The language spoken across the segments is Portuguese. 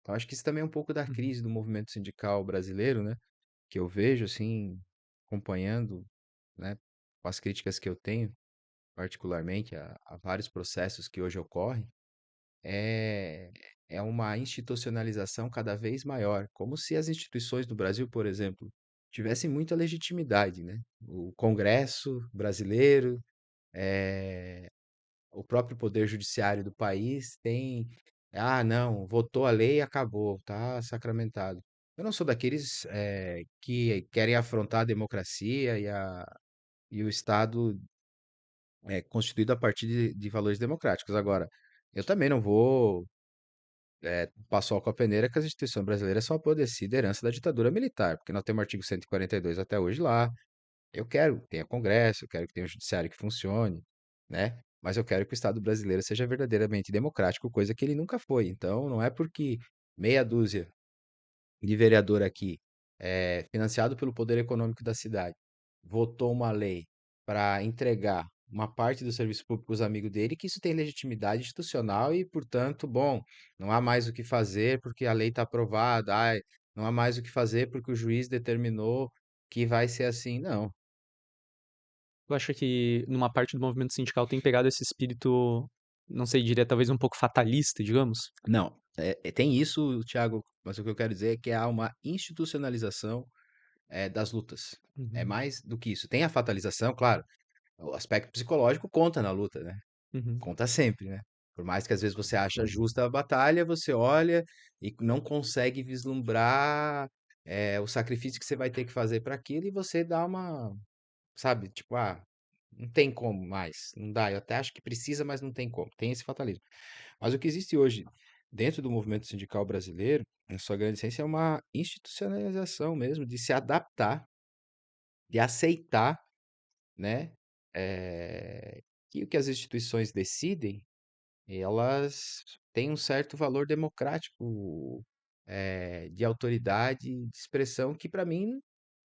Então, acho que isso também é um pouco da Uhum, crise do movimento sindical brasileiro, né? Que eu vejo, assim, acompanhando, né, com as críticas que eu tenho, particularmente, a vários processos que hoje ocorrem, é, é uma institucionalização cada vez maior, como se as instituições do Brasil, por exemplo, tivessem muita legitimidade, né? O Congresso brasileiro, eh, o próprio poder judiciário do país tem, ah, não, votou a lei e acabou, tá sacramentado. Eu não sou daqueles que querem afrontar a democracia e o Estado constituído a partir de valores democráticos. Agora, eu também não vou passar o com a peneira que as instituições brasileiras são apodrecida herança da ditadura militar, porque nós temos o artigo 142 até hoje lá. Eu quero que tenha Congresso, eu quero que tenha um judiciário que funcione, né? Mas eu quero que o Estado brasileiro seja verdadeiramente democrático, coisa que ele nunca foi. Então, não é porque meia dúzia de vereador aqui, financiado pelo poder econômico da cidade, votou uma lei para entregar uma parte do serviço público aos amigos dele, que isso tem legitimidade institucional e, portanto, bom, não há mais o que fazer porque a lei está aprovada, ai, não há mais o que fazer porque o juiz determinou que vai ser assim. Não. Tu acha que numa parte do movimento sindical tem pegado esse espírito, não sei, diria talvez um pouco fatalista, digamos? Não, tem isso, Thiago, mas o que eu quero dizer é que há uma institucionalização das lutas. É Uhum, mais do que isso. Tem a fatalização, claro, o aspecto psicológico conta na luta, né? uhum, Conta sempre, né? Por mais que às vezes você acha justa a batalha, você olha e não consegue vislumbrar o sacrifício que você vai ter que fazer para aquilo e você dá uma, sabe, tipo, ah, não tem como mais, não dá. Eu até acho que precisa, mas não tem como. Tem esse fatalismo. Mas o que existe hoje dentro do movimento sindical brasileiro, em sua grande essência, é uma institucionalização mesmo, de se adaptar, de aceitar, né, que o que as instituições decidem, elas têm um certo valor democrático, de autoridade, de expressão, que para mim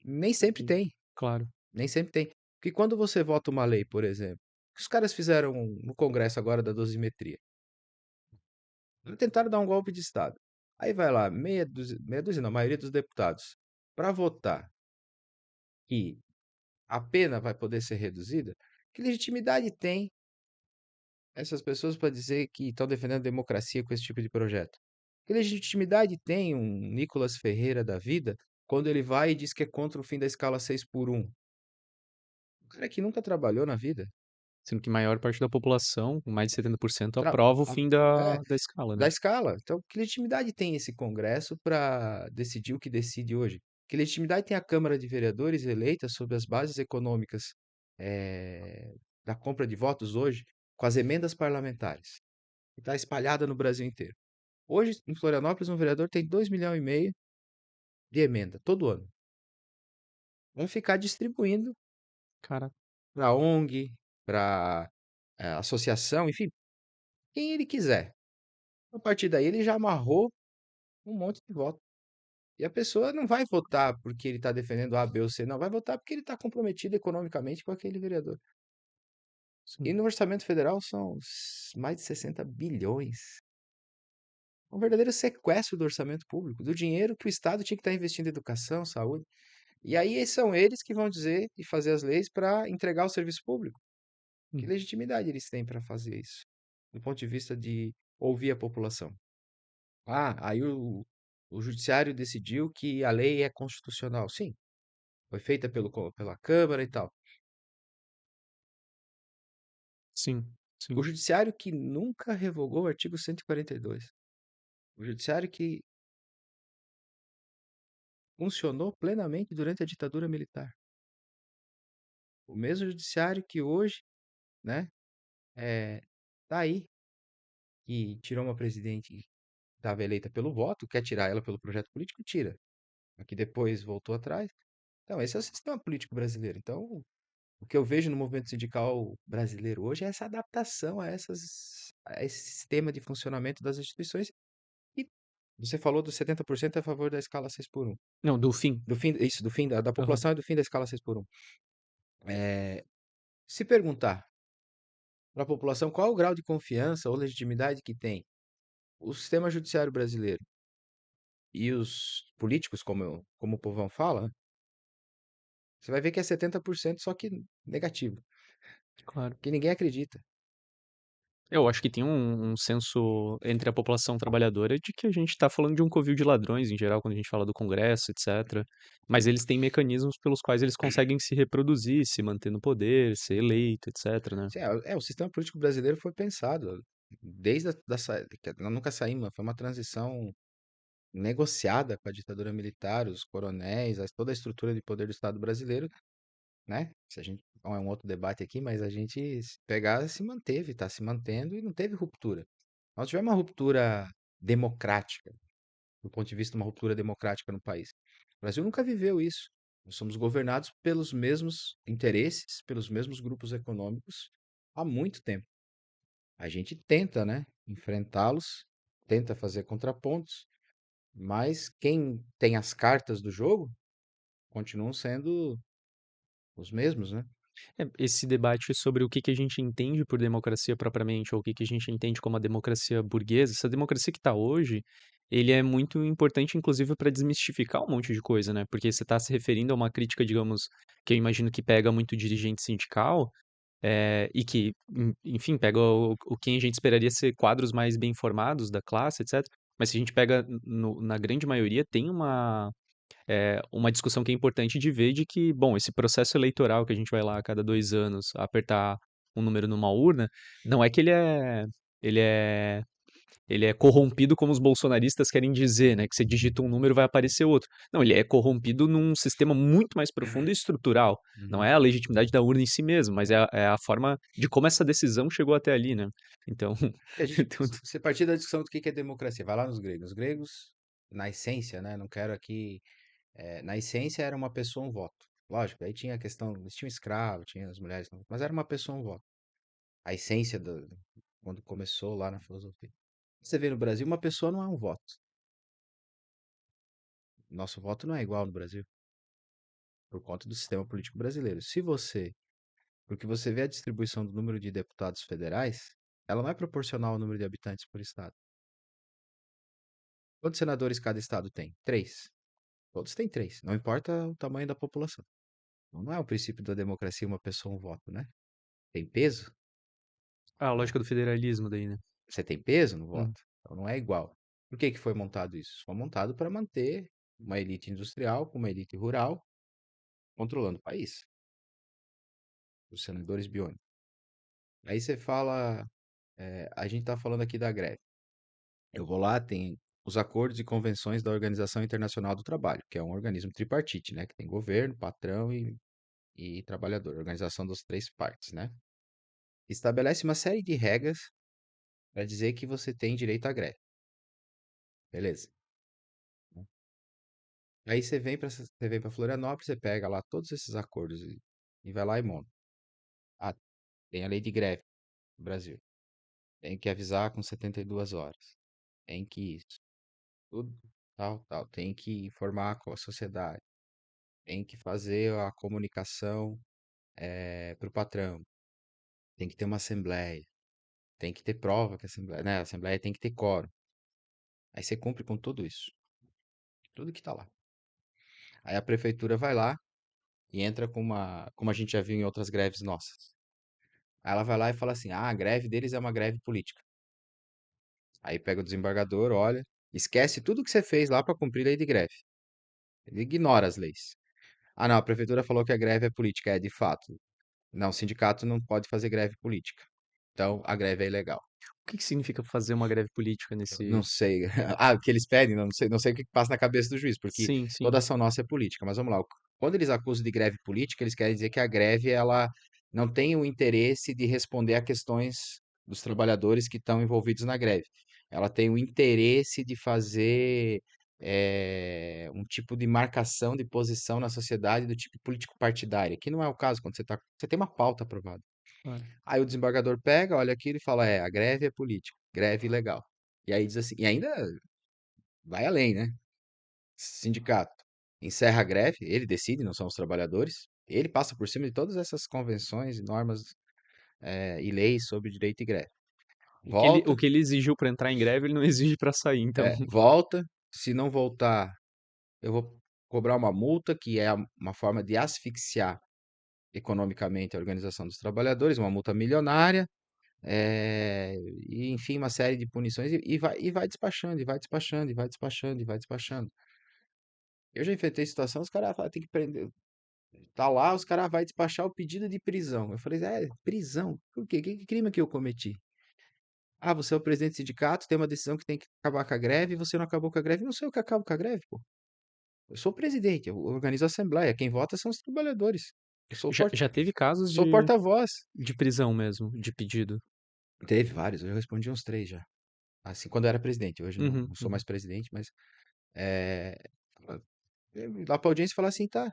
nem sempre uhum. tem, Claro. nem sempre tem. Porque quando você vota uma lei, por exemplo, o que os caras fizeram no Congresso agora da dosimetria? Tentaram dar um golpe de Estado. Aí vai lá, meia dúzia não, a maioria dos deputados, para votar que a pena vai poder ser reduzida, que legitimidade tem essas pessoas para dizer que estão defendendo a democracia com esse tipo de projeto? Que legitimidade tem um Nicolas Ferreira da vida quando ele vai e diz que é contra o fim da escala 6 por 1? O cara que nunca trabalhou na vida. Sendo que maior parte da população, com mais de 70%, Tra- aprova o a- fim é, da escala, né? da escala. Então, que legitimidade tem esse Congresso para decidir o que decide hoje? Que legitimidade tem a Câmara de Vereadores eleita sobre as bases econômicas da compra de votos hoje, com as emendas parlamentares, que está espalhada no Brasil inteiro? Hoje, em Florianópolis, um vereador tem 2,5 milhões de emenda todo ano. Vão ficar distribuindo Cara, para ONG, para associação, enfim, quem ele quiser. A partir daí, ele já amarrou um monte de votos. E a pessoa não vai votar porque ele está defendendo A, B ou C, não. Vai votar porque ele está comprometido economicamente com aquele vereador. E sim. no orçamento federal são mais de 60 bilhões. Um verdadeiro sequestro do orçamento público, do dinheiro que o Estado tinha que estar investindo em educação, saúde. E aí são eles que vão dizer e fazer as leis para entregar o serviço público. Que Hum. legitimidade eles têm para fazer isso? Do ponto de vista de ouvir a população. Ah, aí o judiciário decidiu que a lei é constitucional. Sim, foi feita pela Câmara e tal. Sim, O sim. judiciário que nunca revogou o artigo 142. O judiciário que funcionou plenamente durante a ditadura militar. O mesmo judiciário que hoje, né, tá aí, que tirou uma presidente que estava eleita pelo voto, quer tirar ela pelo projeto político, tira. Mas que depois voltou atrás. Então, esse é o sistema político brasileiro. Então, o que eu vejo no movimento sindical brasileiro hoje é essa adaptação a esse sistema de funcionamento das instituições. E você falou dos 70% a favor da escala 6 por 1. Não, do fim. Do fim da Aham. população e do fim da escala 6 por 1. Se perguntar para a população qual o grau de confiança ou legitimidade que tem o sistema judiciário brasileiro, E os políticos, como o povão fala, né, você vai ver que é 70% só que negativo, Claro. que ninguém acredita. Eu acho que tem um senso entre a população trabalhadora de que a gente tá falando de um covil de ladrões, em geral, quando a gente fala do Congresso, etc. Mas eles têm mecanismos pelos quais eles conseguem se reproduzir, se manter no poder, ser eleito, etc, né. Sim, o sistema político brasileiro foi pensado desde a da sa que nós nunca saímos, foi uma transição negociada com a ditadura militar, os coronéis, toda a estrutura de poder do Estado brasileiro, né? Se a gente, bom, é um outro debate aqui, mas a gente se pegar se manteve, está se mantendo e não teve ruptura. Nós tivemos uma ruptura democrática, do ponto de vista de uma ruptura democrática no país. O Brasil nunca viveu isso. Nós somos governados pelos mesmos interesses, pelos mesmos grupos econômicos há muito tempo. A gente tenta, né, enfrentá-los, tenta fazer contrapontos, mas quem tem as cartas do jogo continuam sendo os mesmos, né? É, esse debate sobre o que a gente entende por democracia propriamente, ou o que a gente entende como a democracia burguesa, essa democracia que está hoje, ele é muito importante, inclusive, para desmistificar um monte de coisa, né? Porque você está se referindo a uma crítica, digamos, que eu imagino que pega muito dirigente sindical, e que, enfim, pega o que a gente esperaria ser quadros mais bem informados da classe, etc. Mas se a gente pega na grande maioria, tem uma discussão que é importante de ver de que, bom, esse processo eleitoral que a gente vai lá a cada 2 anos apertar um número numa urna, não é que ele é, ele é corrompido como os bolsonaristas querem dizer, né? Que você digita um número vai aparecer outro. Não, ele é corrompido num sistema muito mais profundo e estrutural. Não Uhum. é a legitimidade da urna em si mesmo, mas é a forma de como essa decisão chegou até ali, né? Então, E a gente, então, você partir da discussão do que é democracia, vai lá nos gregos. Os gregos, na essência, né? Não quero aqui. Na essência era uma pessoa, um voto. Lógico, aí tinha a questão, eles tinham escravo, tinha as mulheres, mas era uma pessoa, um voto. A essência quando começou lá na filosofia. Você vê no Brasil, uma pessoa não é um voto. Nosso voto não é igual no Brasil, por conta do sistema político brasileiro. Porque você vê a distribuição do número de deputados federais, ela não é proporcional ao número de habitantes por estado. Quantos senadores cada estado tem? Três. Todos têm três, não importa o tamanho da população. Então, não é o princípio da democracia uma pessoa, um voto, né? Tem peso? a Então, lógica do federalismo daí, né? você tem peso no Uhum. voto? Então não é igual. Por que que foi montado isso? Foi montado para manter uma elite industrial com uma elite rural controlando o país, os senadores biônicos. Aí você fala, a gente está falando aqui da greve. Eu vou lá, tem os acordos e convenções da Organização Internacional do Trabalho, que é um organismo tripartite, né? Que tem governo, patrão e trabalhador, organização das três partes, né? Estabelece uma série de regras para dizer que você tem direito à greve. Beleza. Aí você vem para Florianópolis, você pega lá todos esses acordos e vai lá e monta. Ah, tem a lei de greve no Brasil. Tem que avisar com 72 horas. Tem que isso, tudo, tal, tal. Tem que informar com a sociedade. Tem que fazer a comunicação para o patrão. Tem que ter uma assembleia. Tem que ter prova que a assembleia, né? A assembleia tem que ter quórum. Aí você cumpre com tudo isso. Tudo que tá lá. Aí a prefeitura vai lá e entra com como a gente já viu em outras greves nossas. Aí ela vai lá e fala assim: ah, a greve deles é uma greve política. Aí pega o desembargador, olha, esquece tudo que você fez lá para cumprir a lei de greve. Ele ignora as leis. Ah, não, a prefeitura falou que a greve é política. É, de fato. Não, o sindicato não pode fazer greve política. Então, a greve é ilegal. O que significa fazer uma greve política Eu não nesse. sei. Ah, o que eles pedem, não sei o que passa na cabeça do juiz, porque Sim, toda sim. ação nossa é política. Mas vamos lá. Quando eles acusam de greve política, eles querem dizer que a greve ela não tem o interesse de responder a questões dos trabalhadores que estão envolvidos na greve. Ela tem o interesse de fazer um tipo de marcação de posição na sociedade do tipo político-partidária, que não é o caso quando você tem uma pauta aprovada. Claro. Aí o desembargador pega, olha aquilo e fala: a greve é política, greve ilegal. E aí diz assim, e ainda vai além, né? Sindicato encerra a greve, ele decide, não são os trabalhadores. Ele passa por cima de todas essas convenções e normas e leis sobre direito de greve. O que ele, o Volta, que ele exigiu pra entrar em greve, ele não exige pra sair, então. volta. Se não voltar, eu vou cobrar uma multa, que é uma forma de asfixiar economicamente a organização dos trabalhadores, uma multa milionária, e enfim, uma série de punições, e vai despachando, e vai despachando, e vai despachando, e vai despachando. Eu já enfrentei situação, os caras falam, tem que prender. Tá lá, os caras vai despachar o pedido de prisão. Eu falei, prisão? Por quê? Que crime que eu cometi? Ah, você é o presidente do sindicato, tem uma decisão que tem que acabar com a greve, e você não acabou com a greve. Não sou eu que acabo com a greve, pô. Eu sou o presidente, eu organizo a assembleia. Quem vota são os trabalhadores. Eu sou o Já teve casos sou o porta-voz. de prisão mesmo, de pedido. Teve vários, eu já respondi uns três já. Assim, quando eu era presidente. Hoje não, Uhum, não sou uhum. mais presidente, mas é, lá pra audiência e falar assim, tá,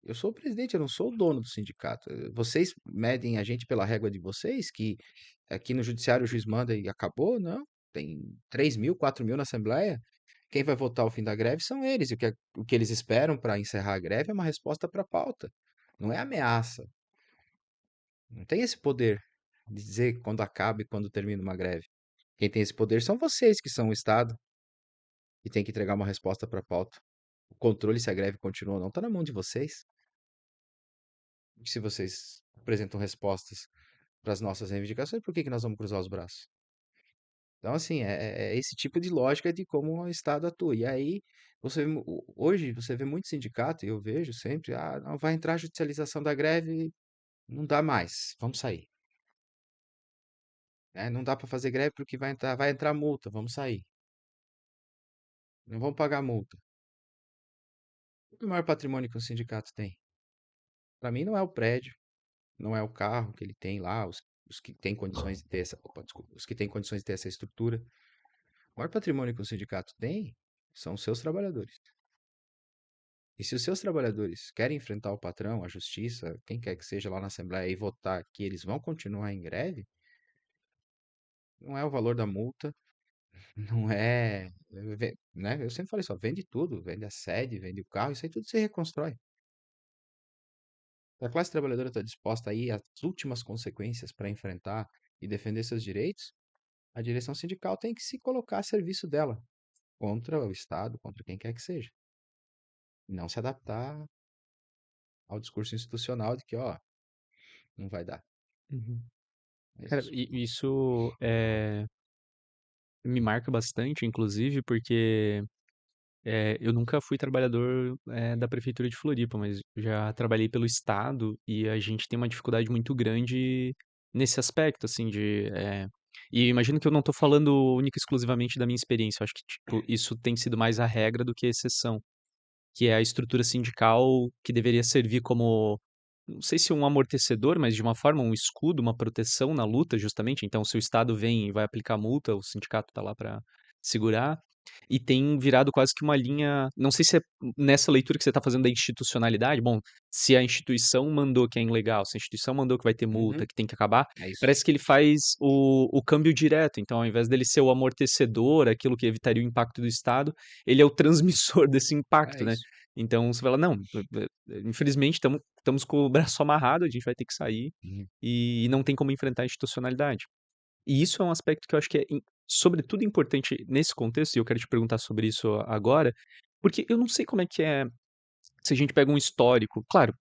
eu sou o presidente, eu não sou o dono do sindicato. Vocês medem a gente pela régua de vocês, que aqui no judiciário o juiz manda e acabou? Não. Tem 3.000, 4.000 na Assembleia. Quem vai votar o fim da greve são eles. E o que eles esperam para encerrar a greve é uma resposta para a pauta. Não é ameaça. Não tem esse poder de dizer quando acaba e quando termina uma greve. Quem tem esse poder são vocês, que são o Estado, e tem que entregar uma resposta para a pauta. O controle se a greve continua ou não está na mão de vocês. E se vocês apresentam respostas para as nossas reivindicações, por que que nós vamos cruzar os braços? Então, assim, é esse tipo de lógica de como o Estado atua. E aí, hoje, você vê muito sindicato, e eu vejo sempre, não, vai entrar a judicialização da greve, não dá mais, vamos sair. Não dá para fazer greve porque vai entrar multa, vamos sair. Não vamos pagar multa. O maior patrimônio que um sindicato tem? Para mim, não é o prédio, não é o carro que ele tem lá, os que têm condições de ter opa, desculpa, os que têm condições de ter essa estrutura. O maior patrimônio que um sindicato tem são os seus trabalhadores. E se os seus trabalhadores querem enfrentar o patrão, a justiça, quem quer que seja lá na Assembleia e votar que eles vão continuar em greve, não é o valor da multa, não é, né? Eu sempre falei só, vende tudo, vende a sede, vende o carro, isso aí tudo se reconstrói. Se a classe trabalhadora está disposta a ir às últimas consequências para enfrentar e defender seus direitos, a direção sindical tem que se colocar a serviço dela, contra o Estado, contra quem quer que seja. E não se adaptar ao discurso institucional de que, ó, não vai dar. Uhum. É Cara, isso. isso me marca bastante, inclusive, porque eu nunca fui trabalhador da prefeitura de Floripa, mas já trabalhei pelo estado e a gente tem uma dificuldade muito grande nesse aspecto, assim, e imagino que eu não tô falando única e exclusivamente da minha experiência, eu acho que, tipo, isso tem sido mais a regra do que a exceção, que é a estrutura sindical que deveria servir como, não sei se um amortecedor, mas de uma forma um escudo, uma proteção na luta, justamente. Então, se o Estado vem e vai aplicar multa, o sindicato está lá para segurar. E tem virado quase que uma linha. Não sei se é nessa leitura que você está fazendo da institucionalidade. Bom, se a instituição mandou que é ilegal, se a instituição mandou que vai ter multa, Uhum, que tem que acabar, é isso. parece que ele faz o câmbio direto. Então, ao invés dele ser o amortecedor, aquilo que evitaria o impacto do Estado, ele é o transmissor desse É impacto, né? isso. Então você fala, não, infelizmente estamos com o braço amarrado, a gente vai ter que sair Uhum, e não tem como enfrentar a institucionalidade. E isso é um aspecto que eu acho que é, sobretudo, importante nesse contexto, e eu quero te perguntar sobre isso agora, porque eu não sei como é que é, se a gente pega um histórico, claro,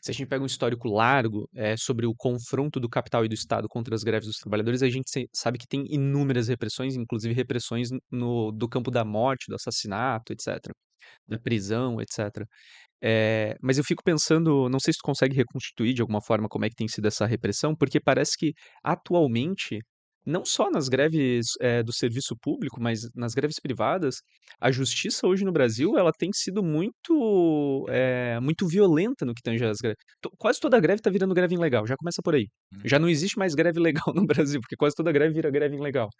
se a gente pega um histórico largo sobre o confronto do capital e do Estado contra as greves dos trabalhadores, a gente sabe que tem inúmeras repressões, inclusive repressões do campo da morte, do assassinato, etc., da prisão, etc. Mas eu fico pensando, não sei se tu consegue reconstituir de alguma forma como é que tem sido essa repressão, porque parece que atualmente, não só nas greves do serviço público, mas nas greves privadas, a justiça hoje no Brasil ela tem sido muito violenta no que tange às greves. Quase toda greve está virando greve ilegal, já começa por aí. uhum. Já não existe mais greve legal no Brasil, porque quase toda greve vira greve ilegal.